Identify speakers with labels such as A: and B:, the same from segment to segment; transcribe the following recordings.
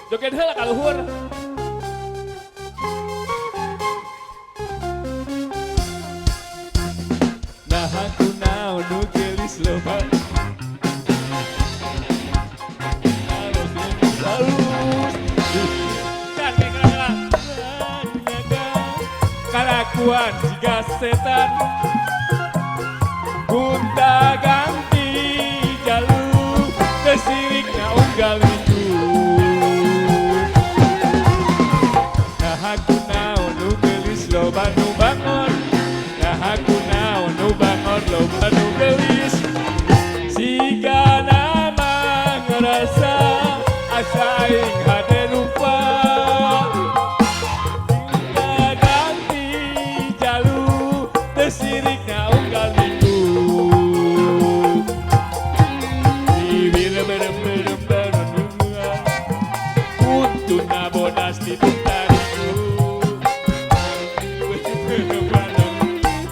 A: Joget heula ka luhur. Nah aku naon nu geulis loba. Kalakuan jika setan gunta ganti jalur kesirik na unggal itu. Nah aku naon nu geulis loba nu bangor. Nah aku naon nu bangor loba nu geulis. Siga nama ngerasa asa aing hade rupa. Sirik na unggal itu bibir berem untuk na bodas di tariku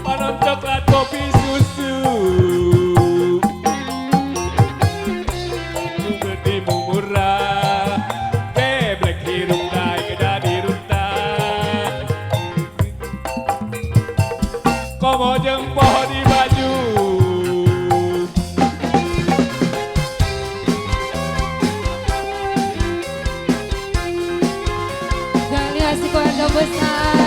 A: panon coklat kopi susu berdimu murah geblek hirup dai kedah diruntak komo jeung poho di baju.
B: Jangan asik keluarga besar.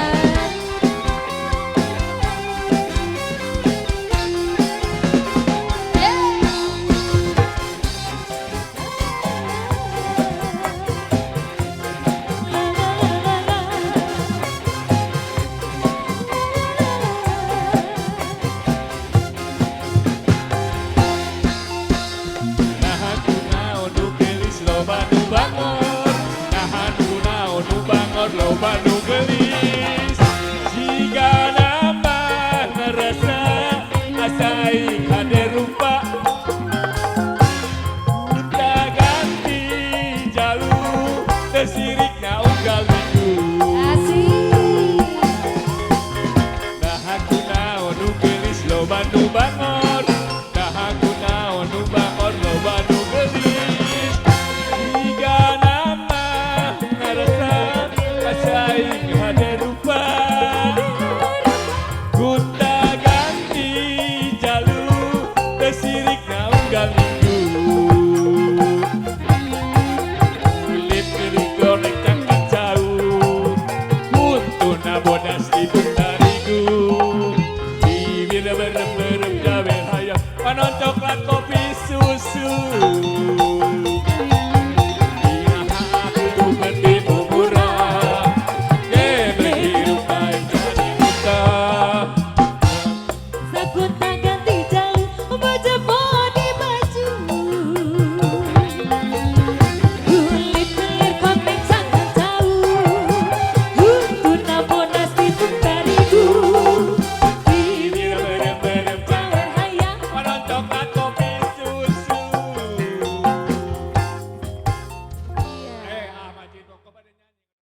A: Loba nu geulis siga nama ngerasa asa aing hade rupa gunta ganti jalur tesirik na unggal minggu. Nah aku naon nu geulis loba nu bangor. Nah aku naon nu bangor loba nu geulis siga nama ngerasa aing hade rupa gunta ganti jalur tesirik na unggal minggu. Kulit piring goreng cangkang jauh untuk na bodas di tariku bibir berem-berem jabe hayang panon coklat